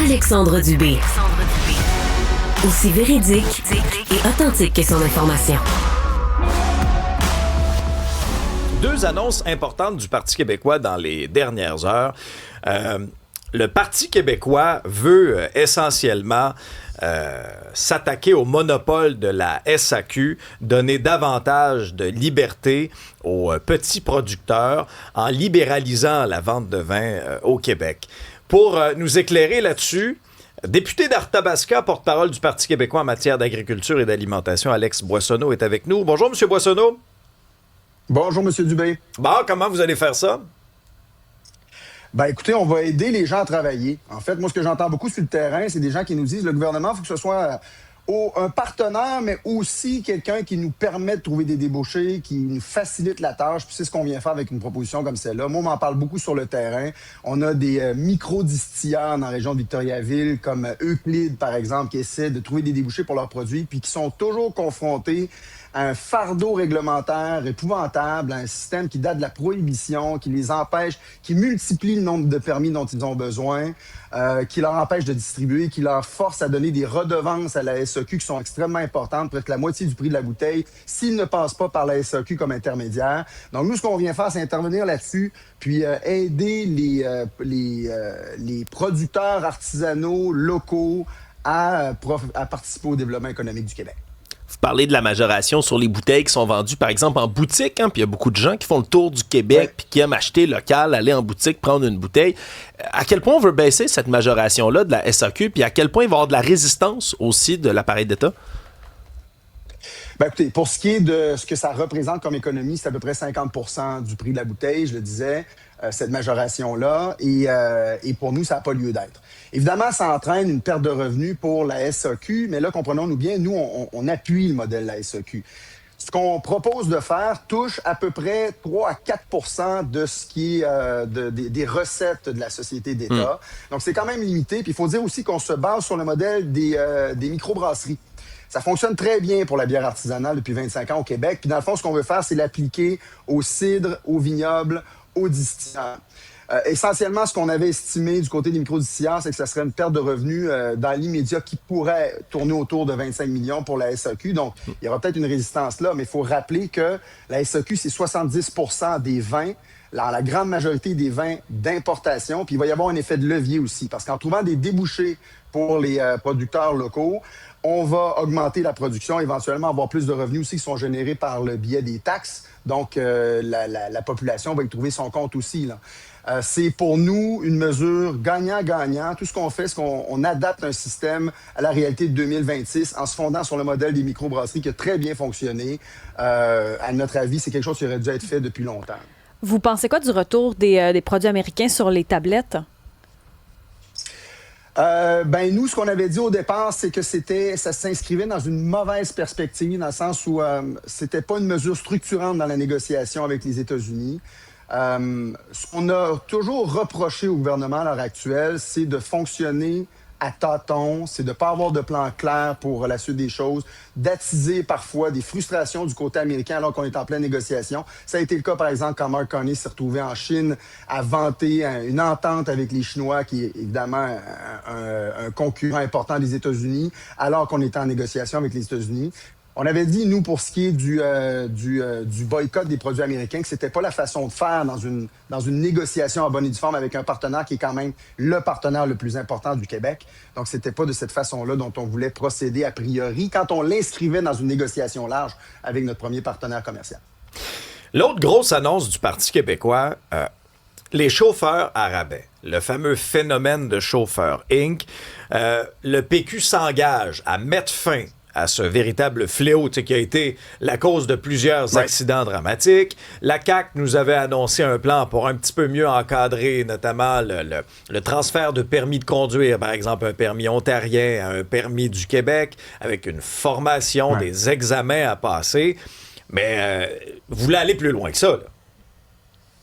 Alexandre Dubé. Aussi véridique et authentique que son information. Deux annonces importantes du Parti québécois dans les dernières heures. Le Parti québécois veut essentiellement s'attaquer au monopole de la SAQ, donner davantage de liberté aux petits producteurs en libéralisant la vente de vin au Québec. Pour nous éclairer là-dessus, député d'Arthabasca, porte-parole du Parti québécois en matière d'agriculture et d'alimentation, Alex Boissonneau est avec nous. Bonjour, M. Boissonneau. Bonjour, M. Dubé. Bon, comment vous allez faire ça? Ben écoutez, on va aider les gens à travailler. En fait, moi, ce que j'entends beaucoup sur le terrain, c'est des gens qui nous disent, le gouvernement, il faut que ce soit un partenaire, mais aussi quelqu'un qui nous permet de trouver des débouchés, qui nous facilite la tâche. Puis c'est ce qu'on vient faire avec une proposition comme celle-là. Moi, on m'en parle beaucoup sur le terrain. On a des micro-distilleurs dans la région de Victoriaville, comme Euclide, par exemple, qui essaient de trouver des débouchés pour leurs produits, puis qui sont toujours confrontés à un fardeau réglementaire épouvantable, à un système qui date de la prohibition, qui les empêche, qui multiplie le nombre de permis dont ils ont besoin, qui leur empêche de distribuer, qui leur force à donner des redevances à la SAQ qui sont extrêmement importantes, presque la moitié du prix de la bouteille, s'ils ne passent pas par la SAQ comme intermédiaire. Donc nous, ce qu'on vient faire, c'est intervenir là-dessus, puis aider les producteurs artisanaux locaux à participer au développement économique du Québec. Vous parlez de la majoration sur les bouteilles qui sont vendues, par exemple, en boutique. Puis il y a beaucoup de gens qui font le tour du Québec puis qui aiment acheter local, aller en boutique, prendre une bouteille. À quel point on veut baisser cette majoration-là de la SAQ? Puis à quel point il va y avoir de la résistance aussi de l'appareil d'État? Ben écoutez, pour ce qui est de ce que ça représente comme économie, c'est à peu près 50% du prix de la bouteille, je le disais, cette majoration-là. Et pour nous, ça n'a pas lieu d'être. Évidemment, ça entraîne une perte de revenus pour la SAQ, mais là, comprenons-nous bien, nous, on appuie le modèle de la SAQ. Ce qu'on propose de faire touche à peu près 3 à 4% de ce qui est des recettes de la société d'État. Donc, c'est quand même limité. Puis, il faut dire aussi qu'on se base sur le modèle des microbrasseries. Ça fonctionne très bien pour la bière artisanale depuis 25 ans au Québec. Puis, dans le fond, ce qu'on veut faire, c'est l'appliquer au cidre, au vignoble, aux distilleurs. Essentiellement, ce qu'on avait estimé du côté des microdistilleurs, c'est que ça serait une perte de revenus dans l'immédiat qui pourrait tourner autour de 25 millions pour la SAQ. Donc, il y aura peut-être une résistance là, mais il faut rappeler que la SAQ, c'est 70% des vins, la grande majorité des vins d'importation. Puis il va y avoir un effet de levier aussi, parce qu'en trouvant des débouchés pour les producteurs locaux, on va augmenter la production, éventuellement avoir plus de revenus aussi qui sont générés par le biais des taxes. Donc, la population va y trouver son compte aussi, là. C'est pour nous une mesure gagnant-gagnant. Tout ce qu'on fait, c'est qu'on adapte un système à la réalité de 2026 en se fondant sur le modèle des microbrasseries qui a très bien fonctionné. À notre avis, c'est quelque chose qui aurait dû être fait depuis longtemps. Vous pensez quoi du retour des produits américains sur les tablettes? Nous, ce qu'on avait dit au départ, c'est que ça s'inscrivait dans une mauvaise perspective, dans le sens où c'était pas une mesure structurante dans la négociation avec les États-Unis. Ce qu'on a toujours reproché au gouvernement à l'heure actuelle, c'est de fonctionner à tâtons, c'est de ne pas avoir de plan clair pour la suite des choses, d'attiser parfois des frustrations du côté américain alors qu'on est en pleine négociation. Ça a été le cas, par exemple, quand Mark Carney s'est retrouvé en Chine à vanter une entente avec les Chinois, qui est évidemment un concurrent important des États-Unis, alors qu'on était en négociation avec les États-Unis. On avait dit, nous, pour ce qui est du boycott des produits américains, que c'était pas la façon de faire dans une négociation en bonne et due forme avec un partenaire qui est quand même le partenaire le plus important du Québec. Donc, c'était pas de cette façon-là dont on voulait procéder a priori quand on l'inscrivait dans une négociation large avec notre premier partenaire commercial. L'autre grosse annonce du Parti québécois, les chauffeurs à rabais, le fameux phénomène de chauffeur Inc. Le PQ s'engage à mettre fin à ce véritable fléau qui a été la cause de plusieurs accidents dramatiques. La CAQ nous avait annoncé un plan pour un petit peu mieux encadrer notamment le transfert de permis de conduire, par exemple un permis ontarien à un permis du Québec, avec une formation, des examens à passer. Mais vous voulez aller plus loin que ça, là?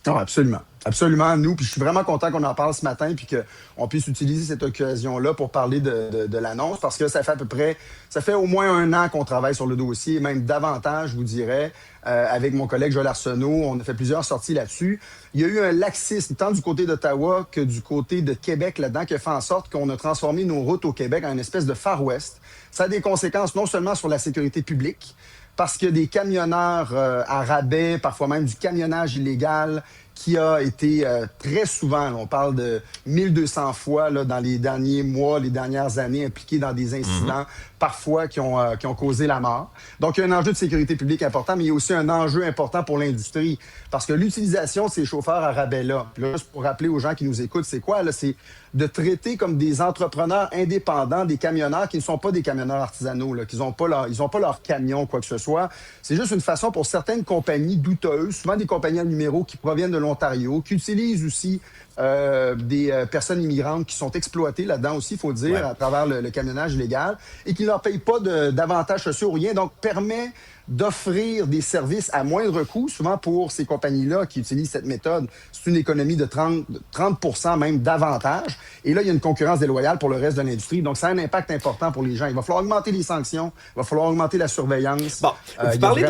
Non, absolument. Absolument, nous. Puis je suis vraiment content qu'on en parle ce matin puis qu'on puisse utiliser cette occasion-là pour parler de l'annonce parce que ça fait au moins 1 an qu'on travaille sur le dossier, même davantage, je vous dirais. Avec mon collègue Joël Arsenault, on a fait plusieurs sorties là-dessus. Il y a eu un laxisme, tant du côté d'Ottawa que du côté de Québec là-dedans, qui a fait en sorte qu'on a transformé nos routes au Québec en une espèce de Far West. Ça a des conséquences non seulement sur la sécurité publique, parce que des camionneurs à rabais, parfois même du camionnage illégal, qui a été très souvent, là, on parle de 1200 fois là, dans les derniers mois, les dernières années, impliqués dans des incidents, parfois qui ont causé la mort. Donc, il y a un enjeu de sécurité publique important, mais il y a aussi un enjeu important pour l'industrie. Parce que l'utilisation de ces chauffeurs à rabais-là, puis là, juste pour rappeler aux gens qui nous écoutent, c'est quoi? Là? C'est de traiter comme des entrepreneurs indépendants des camionneurs qui ne sont pas des camionneurs artisanaux, là, ils n'ont pas leur camion, quoi que ce soit. C'est juste une façon pour certaines compagnies douteuses, souvent des compagnies à numéro qui proviennent de l'Ontario, qui utilisent aussi des personnes immigrantes qui sont exploitées là-dedans aussi, il faut dire, à travers le camionnage illégal, et qui ne leur payent pas d'avantages sociaux ou rien, donc permet d'offrir des services à moindre coût, souvent pour ces compagnies-là qui utilisent cette méthode. C'est une économie de 30 même davantage. Et là, il y a une concurrence déloyale pour le reste de l'industrie. Donc, ça a un impact important pour les gens. Il va falloir augmenter les sanctions, il va falloir augmenter la surveillance. Bon, vous parlez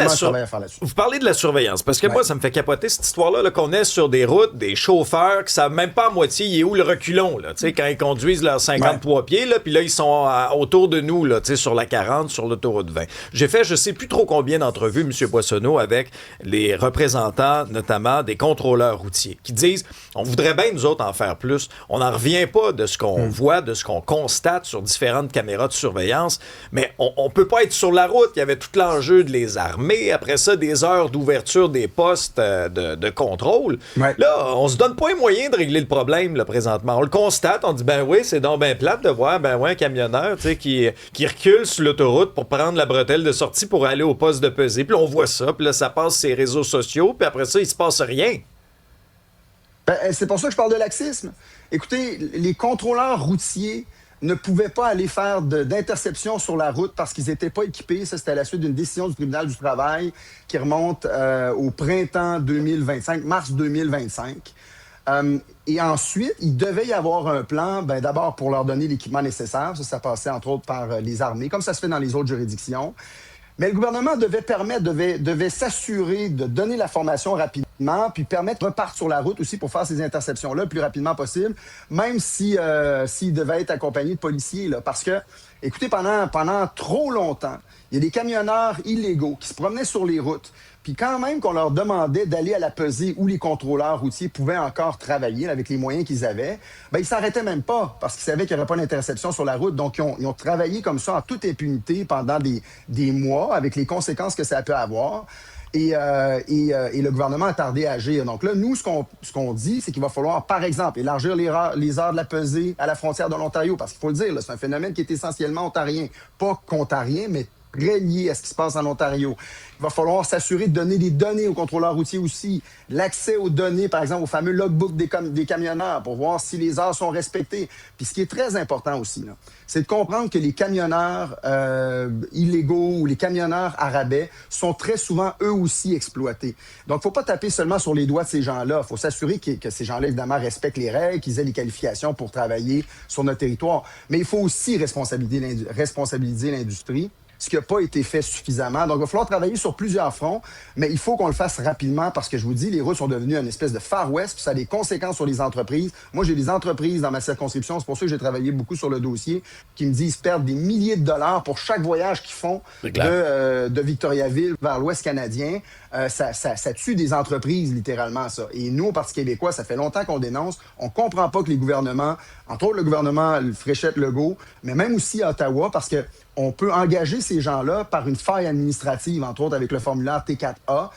de la surveillance, parce que moi, ça me fait capoter cette histoire-là, là, qu'on est sur des routes, des chauffeurs qui savent même pas à moitié il est où le reculon, là, quand ils conduisent leurs 53 pieds, là, puis là, ils sont autour de nous, là, sur la 40, sur l'autoroute 20. J'ai fait, je sais plus trop combien d'entrevues, M. Boissonneau, avec les représentants, notamment des contrôleurs routiers, qui disent, on voudrait bien, nous autres, en faire plus. On n'en revient pas de ce qu'on voit, de ce qu'on constate sur différentes caméras de surveillance, mais on peut pas être sur la route. Il y avait tout l'enjeu de les armer. Après ça, des heures d'ouverture des postes de contrôle. Ouais. Là, on se donne pas les moyens de régler le problème, là, présentement. On le constate, on dit, ben oui, c'est donc ben plate de voir, un camionneur, qui recule sur l'autoroute pour prendre la bretelle de sortie pour aller au poste de pesée. Puis là, on voit ça, puis là, ça passe sur les réseaux sociaux, puis après ça, il se passe rien. Ben, c'est pour ça que je parle de laxisme. Écoutez, les contrôleurs routiers ne pouvaient pas aller faire d'interception sur la route parce qu'ils n'étaient pas équipés. Ça, c'était à la suite d'une décision du tribunal du travail qui remonte au printemps 2025, mars 2025. Et ensuite, il devait y avoir un plan, d'abord pour leur donner l'équipement nécessaire. Ça passait entre autres par les armées, comme ça se fait dans les autres juridictions. Mais le gouvernement devait s'assurer de donner la formation rapidement, puis permettre de repartir sur la route aussi pour faire ces interceptions-là le plus rapidement possible, même s'il devait être accompagné de policiers. Là, parce que, écoutez, pendant trop longtemps, il y a des camionneurs illégaux qui se promenaient sur les routes. Puis quand même qu'on leur demandait d'aller à la pesée où les contrôleurs routiers pouvaient encore travailler là, avec les moyens qu'ils avaient, ils s'arrêtaient même pas parce qu'ils savaient qu'il n'y aurait pas d'interception sur la route. Donc, ils ont travaillé comme ça en toute impunité pendant des mois avec les conséquences que ça peut avoir. Et le gouvernement a tardé à agir. Donc là, nous, ce qu'on dit, c'est qu'il va falloir, par exemple, élargir les heures de la pesée à la frontière de l'Ontario. Parce qu'il faut le dire, là, c'est un phénomène qui est essentiellement ontarien. Pas qu'ontarien, mais très lié à ce qui se passe en Ontario. Il va falloir s'assurer de donner des données aux contrôleurs routiers aussi. L'accès aux données, par exemple, au fameux logbook des camionneurs pour voir si les heures sont respectées. Puis ce qui est très important aussi, là, c'est de comprendre que les camionneurs illégaux ou les camionneurs à rabais sont très souvent eux aussi exploités. Donc, il ne faut pas taper seulement sur les doigts de ces gens-là. Il faut s'assurer que ces gens-là, évidemment, respectent les règles, qu'ils aient les qualifications pour travailler sur notre territoire. Mais il faut aussi responsabiliser l'industrie, ce qui n'a pas été fait suffisamment. Donc, il va falloir travailler sur plusieurs fronts, mais il faut qu'on le fasse rapidement parce que, je vous dis, les routes sont devenues une espèce de Far West, puis ça a des conséquences sur les entreprises. Moi, j'ai des entreprises dans ma circonscription, c'est pour ça que j'ai travaillé beaucoup sur le dossier, qui me disent perdre des milliers de dollars pour chaque voyage qu'ils font de Victoriaville vers l'Ouest canadien. Ça tue des entreprises, littéralement, ça. Et nous, au Parti québécois, ça fait longtemps qu'on dénonce. On comprend pas que les gouvernements, entre autres le gouvernement Fréchette-Legault, mais même aussi à Ottawa, parce que on peut engager ces gens-là par une faille administrative, entre autres avec le formulaire T4A,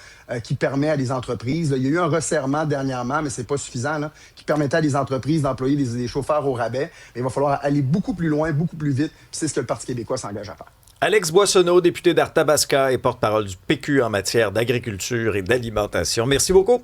qui permet à des entreprises, là, il y a eu un resserrement dernièrement, mais c'est pas suffisant, là, qui permettait à des entreprises d'employer des chauffeurs au rabais. Mais il va falloir aller beaucoup plus loin, beaucoup plus vite, puis c'est ce que le Parti québécois s'engage à faire. Alex Boissonneau, député d'Arthabasca et porte-parole du PQ en matière d'agriculture et d'alimentation. Merci beaucoup.